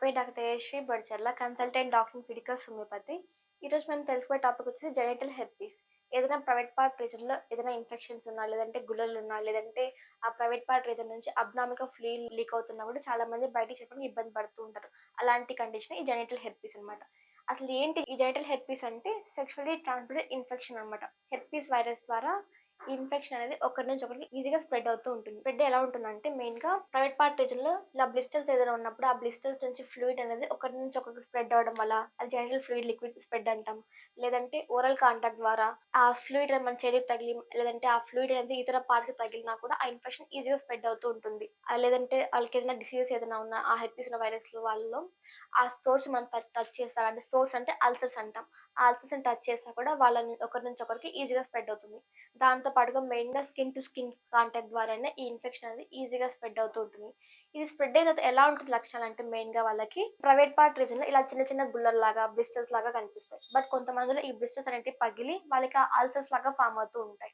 పేరు doctor Tejaswi Bodcharla, consultant doctor in physical homeopathy. ఈరోజు మనం తెలుసుకునే టాపిక్ వచ్చేసి జెనిటల్ హెర్పీస్. ఏదైనా ప్రైవేట్ పార్ట్ రీజన్‌లో ఏదైనా ఇన్ఫెక్షన్స్ ఉన్నా, లేదంటే గుల్లలున్నా, లేదంటే ఆ ప్రైవేట్ పార్ట్ రీజన్ నుంచి అబ్నామికల్ ఫ్లూయిడ్ లీక్ అవుతున్నా కూడా చాలా మంది బయటికి చెప్పడానికి ఇబ్బంది పడుతూ ఉంటారు. అలాంటి కండిషన్ ఈ జెనిటల్ హెర్పీస్ అనమాట. అసలు ఏంటి ఈ జెనిటల్ హెర్పీస్ అంటే సెక్షువల్లీ ట్రాన్స్మిటెడ్ ఇన్ఫెక్షన్ అనమాట. హెర్పీస్ వైరస్ ద్వారా ఈ ఇన్ఫెక్షన్ అనేది ఒకరి నుంచి ఒకరికి ఈజీగా స్ప్రెడ్ అవుతూ ఉంటుంది. స్ప్రెడ్ ఎలా ఉంటుందంటే మెయిన్‌గా ప్రైవేట్ పార్ట్ రీజన్‌లో ఇలా బ్లిస్టర్స్ ఏదైనా ఉన్నప్పుడు ఆ బ్లిస్టర్స్ నుంచి ఫ్లూయిడ్ అనేది ఒకరి నుంచి ఒకరికి స్ప్రెడ్ అవ్వడం వల్ల అది జెనిటల్ ఫ్లూయిడ్ లిక్విడ్ స్ప్రెడ్ అంటాం. లేదంటే ఓరల్ కాంటాక్ట్ ద్వారా ఆ ఫ్లూయిడ్ మన చేతికి తగిలి లేదంటే ఆ ఫ్లూయిడ్ అనేది ఇతర పార్ట్‌కి తగిలినా కూడా ఆ ఇన్ఫెక్షన్ ఈజీగా స్ప్రెడ్ అవుతూ ఉంటుంది. లేదంటే వాళ్ళకి ఏదైనా డిసీజెస్ ఏదైనా ఉన్నా ఆ హెర్పీస్ ఉన్న వైరస్‌లు వాళ్ళలో ఆ సోర్స్ మనం టచ్ చేస్తా అంటే సోర్స్ అంటే అల్సర్స్ అంటాం. ఆ అల్సర్స్‌ని టచ్ చేసినా కూడా వాళ్ళని ఒకరి నుంచి ఒకరికి ఈజీగా స్ప్రెడ్ అవుతుంది. దాంతో పాటుగా మెయిన్‌గా స్కిన్ టు స్కిన్ కాంటాక్ట్ ద్వారానే ఈ ఇన్ఫెక్షన్ అనేది ఈజీగా స్ప్రెడ్ అవుతూ ఉంటుంది. ఇది స్ప్రెడ్ అయిన తర్వాత ఎలా ఉంటుంది లక్షణాలంటే మెయిన్‌గా వాళ్ళకి ప్రైవేట్ పార్ట్ రీజన్‌లో ఇలా చిన్న చిన్న గుల్లల్లాగా, బ్లిస్టర్స్ లాగా కనిపిస్తాయి. బట్ కొంతమందిలో ఈ బ్లిస్టర్స్ అనేటివి పగిలి వాళ్ళకి ఆ అల్సర్స్ లాగా ఫార్మ్ అవుతూ ఉంటాయి.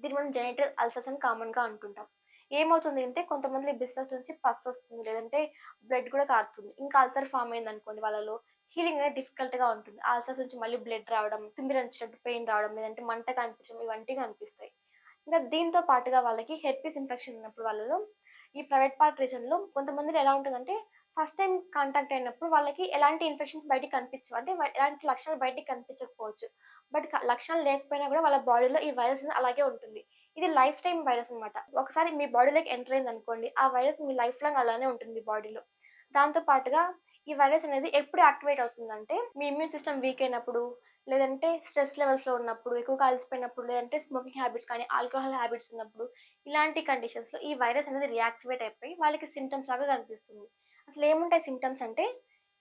దీన్ని మనం జెనిటల్ అల్సర్స్ అని కామన్‌గా అంటుంటాం. ఏమవుతుంది అంటే కొంతమందిలో ఈ బ్లిస్టర్స్ నుంచి పస్ వస్తుంది. లేదంటే బ్లడ్ కూడా కారుతుంది. ఇంకా అల్సర్ ఫార్మ్ అయిందనుకోండి వాళ్ళలో హీలింగ్ అనేది డిఫికల్ట్‌గా ఉంటుంది. అల్సర్స్ నుంచి మళ్ళీ బ్లడ్ రావడం, తిమ్మిరొచ్చినట్టు పెయిన్ రావడం, లేదంటే మంట కనిపించడం ఇవంటివి కనిపిస్తాయి. ఇంకా దీంతో పాటుగా వాళ్ళకి హెర్పీస్ ఇన్ఫెక్షన్ ఉన్నప్పుడు వాళ్ళలో ఈ ప్రైవేట్ పార్ట్ రీజన్‌లో కొంతమందిలో ఎలా ఉంటుందంటే ఫస్ట్ టైమ్ కాంటాక్ట్ అయినప్పుడు వాళ్ళకి ఎలాంటి ఇన్ఫెక్షన్స్ బయటికి కనిపించవు. అంటే ఎలాంటి లక్షణాలు బయటికి కనిపించకపోవచ్చు. బట్ లక్షణాలు లేకపోయినా కూడా వాళ్ళ బాడీలో ఈ వైరస్ అనేది అలాగే ఉంటుంది. ఇది లైఫ్ టైమ్ వైరస్ అన్నమాట. ఒకసారి మీ బాడీలోకి ఎంటర్ అయిందనుకోండి, ఆ వైరస్ మీ లైఫ్ లాంగ్ అలానే ఉంటుంది మీ బాడీలో. దాంతో పాటుగా ఈ వైరస్ అనేది ఎప్పుడు యాక్టివేట్ అవుతుందంటే, మీ ఇమ్యూన్ సిస్టమ్ వీక్ అయినప్పుడు, లేదంటే స్ట్రెస్ లెవెల్స్‌లో ఉన్నప్పుడు, ఎక్కువగా అలసిపోయినప్పుడు, లేదంటే స్మోకింగ్ హ్యాబిట్స్ కానీ, ఆల్కహాల్ హ్యాబిట్స్ ఉన్నప్పుడు, ఇలాంటి కండిషన్స్‌లో ఈ వైరస్ అనేది రియాక్టివేట్ అయిపోయి వాళ్ళకి సింప్టమ్స్ లాగా కనిపిస్తుంది. అసలు ఏముంటాయి సింప్టమ్స్ అంటే,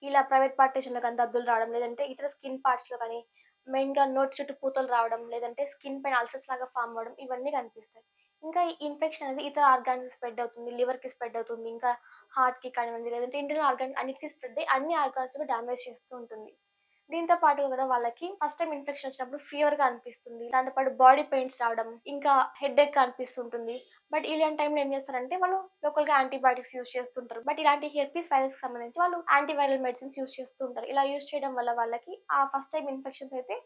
ఇలా ప్రైవేట్ పార్ట్ రీజన్‌లో కానీ దద్దులు రావడం, లేదంటే ఇతర స్కిన్ పార్ట్స్‌లో కానీ మెయిన్‌గా నోటి చుట్టూ పూతలు రావడం, లేదంటే స్కిన్ పైన అల్సర్స్ లాగా ఫార్మ్ అవ్వడం ఇవన్నీ కనిపిస్తాయి. ఇంకా ఈ ఇన్ఫెక్షన్ అనేది ఇతర ఆర్గాన్స్‌కి స్ప్రెడ్ అవుతుంది. లివర్‌కి స్ప్రెడ్ అవుతుంది. ఇంకా హార్ట్‌కి కానివ్వండి, లేదంటే ఇంటర్నల్ ఆర్గాన్స్ అన్నిటికి స్ప్రెడ్ అయ్యి అన్ని ఆర్గాన్స్‌ని డ్యామేజ్ చేస్తూ ఉంటుంది. దీంతో పాటుగా కూడా వాళ్ళకి ఫస్ట్ టైమ్ ఇన్ఫెక్షన్ వచ్చినప్పుడు ఫీవర్‌గా అనిపిస్తుంది. దాంతో పాటు బాడీ పెయిన్స్ రావడం, ఇంకా హెడేక్‌గా అనిపిస్తుంటుంది. బట్ ఇలాంటి టైంలో ఏం చేస్తారంటే వాళ్ళు లోకల్‌గా యాంటీబయాటిక్స్ యూజ్ చేస్తుంటారు. బట్ ఇలాంటి హెర్పీస్ వైరస్‌కి సంబంధించి వాళ్ళు యాంటీవైరల్ మెడిసిన్స్ యూజ్ చేస్తూ ఉంటారు. ఇలా యూజ్ చేయడం వల్ల వాళ్ళకి ఆ ఫస్ట్ టైమ్ ఇన్ఫెక్షన్స్ అయితే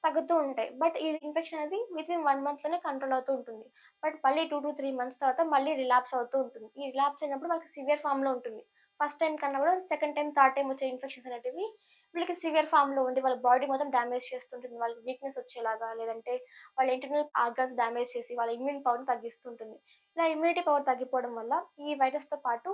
తగ్గుతూ ఉంటాయి. బట్ ఈ ఇన్ఫెక్షన్ అనేది వితిన్ 1 మంత్‌లోనే కంట్రోల్ అవుతూ ఉంటుంది. బట్ మళ్ళీ 2-3 మంత్స్ తర్వాత మళ్ళీ రిలాప్స్ అవుతూ ఉంటుంది. ఈ రిలాప్స్ అయినప్పుడు మనకి సివియర్ ఫార్మ్‌లో ఉంటుంది. ఫస్ట్ టైమ్ కన్నా కూడా సెకండ్ టైమ్, థర్డ్ టైమ్ వచ్చే ఇన్ఫెక్షన్స్ అనేటివి వీళ్ళకి సివియర్ ఫార్మ్‌లో ఉండి వాళ్ళ బాడీ మొత్తం డ్యామేజ్ చేస్తుంటుంది. వాళ్ళకి వీక్‌నెస్ వచ్చేలాగా లేదంటే వాళ్ళ ఇంటర్నల్ ఆర్గాన్స్ డ్యామేజ్ చేసి వాళ్ళ ఇమ్యూన్ పవర్‌ని తగ్గిస్తుంటుంది. ఇలా ఇమ్యూనిటీ పవర్ తగ్గిపోవడం వల్ల ఈ వైరస్‌తో పాటు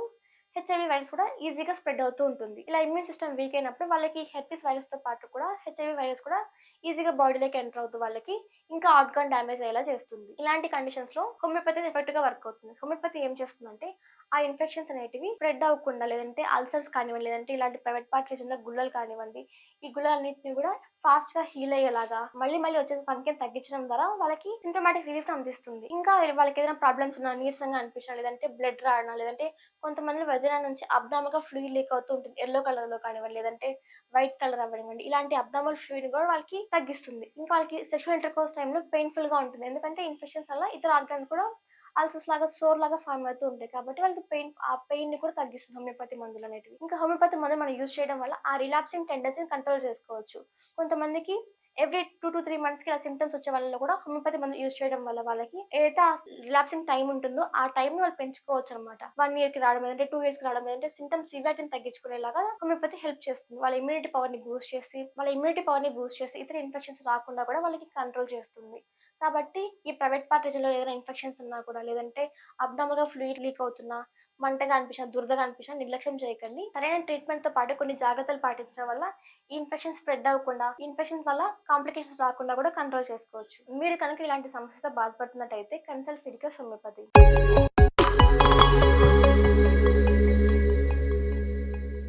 హెచ్ఐవీ వైరస్ కూడా ఈజీగా స్ప్రెడ్ అవుతూ ఉంటుంది. ఇలా ఇమ్యూన్ సిస్టమ్ వీక్ అయినప్పుడు వాళ్ళకి హెర్పీస్ వైరస్‌తో పాటు కూడా హెచ్ఐవీ వైరస్ కూడా ఈజీగా బాడీలోకి ఎంటర్ అవుతూ వాళ్ళకి ఇంకా ఆర్గాన్ డ్యామేజ్ అయ్యేలా చేస్తుంది. ఇలాంటి కండిషన్స్‌లో హోమియోపతి ఎఫెక్టివ్‌గా వర్క్ అవుతుంది. హోమియోపతి ఏం చేస్తుందంటే ఆ ఇన్ఫెక్షన్స్ అనేటివి స్ప్రెడ్ అవ్వకుండా లేదంటే అల్సర్స్ కానివ్వండి, లేదంటే ఇలాంటి ప్రైవేట్ పార్ట్ రీజన్‌లో గుల్లలు కానివ్వండి, ఈ గుల్లలన్నిటిని కూడా ఫాస్ట్‌గా హీల్ అయ్యేలాగా మళ్ళీ మళ్ళీ వచ్చే సంఖ్యను తగ్గించడం ద్వారా వాళ్ళకి సింప్టమాటిక్ రిలీఫ్ అందిస్తుంది. ఇంకా వాళ్ళకి ఏదైనా ప్రాబ్లమ్స్ ఉన్నా, నీరసంగా అనిపించినా, లేదంటే బ్లడ్ రావడం, లేదంటే కొంతమంది వెజైనా నుంచి అబ్నార్మల్‌గా ఫ్లూయిడ్ లీక్ అవుతూ ఉంటుంది. యెల్లో కలర్‌లో కానివ్వండి, లేదంటే వైట్ కలర్ అవ్వనివ్వండి, ఇలాంటి అబ్నార్మల్ ఫ్లూయిడ్ కూడా వాళ్ళకి తగ్గిస్తుంది. ఇంకా వాళ్ళకి సెక్షువల్ ఇంటర్‌కోర్స్ టైమ్‌లో పెయిన్‌ఫుల్‌గా ఉంటుంది. ఎందుకంటే ఇన్ఫెక్షన్స్ వల్ల ఇతర ఆర్గాన్స్ కూడా అల్సర్స్ లాగా, సోర్ లాగా ఫార్మ్ అవుతూ ఉంటాయి. కాబట్టి వాళ్ళకి ఆ పెయిన్‌ని కూడా తగ్గిస్తుంది హోమియోపతి మందులనేటివి. ఇంకా హోమియోపతి మందులు మనం యూజ్ చేయడం వల్ల ఆ రిలాప్సింగ్ టెండెన్సీని కంట్రోల్ చేసుకోవచ్చు. కొంతమందికి ఎవ్రీ 2-3 మంత్స్‌కి ఇలా సింప్టమ్స్ వచ్చే వాళ్ళలో కూడా హోమియోపతి మందులు యూజ్ చేయడం వల్ల వాళ్ళకి ఏదైతే ఆ రిలాప్సింగ్ టైమ్ ఉంటుందో ఆ టైమ్‌ని వాళ్ళు పెంచుకోవచ్చనమాట. 1 ఇయర్‌కి రావడం, లేదంటే 2 ఇయర్స్‌కి రావడం, లేదంటే సింప్టమ్స్ సివియారిటీని తగ్గించుకునేలాగా హోమియోపతి హెల్ప్ చేస్తుంది. వాళ్ళ ఇమ్యూనిటీ పవర్‌ని బూస్ట్ చేసి ఇతర ఇన్ఫెక్షన్స్ రాకుండా కూడా వాళ్ళకి కంట్రోల్ చేస్తుంది. కాబట్టి ఈ ప్రైవేట్ పార్ట్ రీజన్‌లో ఏదైనా ఇన్ఫెక్షన్స్ ఉన్నా కూడా, లేదంటే అబ్నార్మల్‌గా ఫ్లూయిడ్ లీక్ అవుతున్నా, మంటగా అనిపించినా, దురదగా అనిపించినా నిర్లక్ష్యం చేయకండి. సరైన ట్రీట్మెంట్‌తో పాటు కొన్ని జాగ్రత్తలు పాటించడం వల్ల ఈ ఇన్ఫెక్షన్ స్ప్రెడ్ అవ్వకుండా, ఈ ఇన్ఫెక్షన్స్ వల్ల కాంప్లికేషన్స్ రాకుండా కూడా కంట్రోల్ చేసుకోవచ్చు. మీరు కనుక ఇలాంటి సమస్యతో బాధపడుతున్నట్టయితే కన్సల్ట్ ఫిజికల్ హోమియోపతి.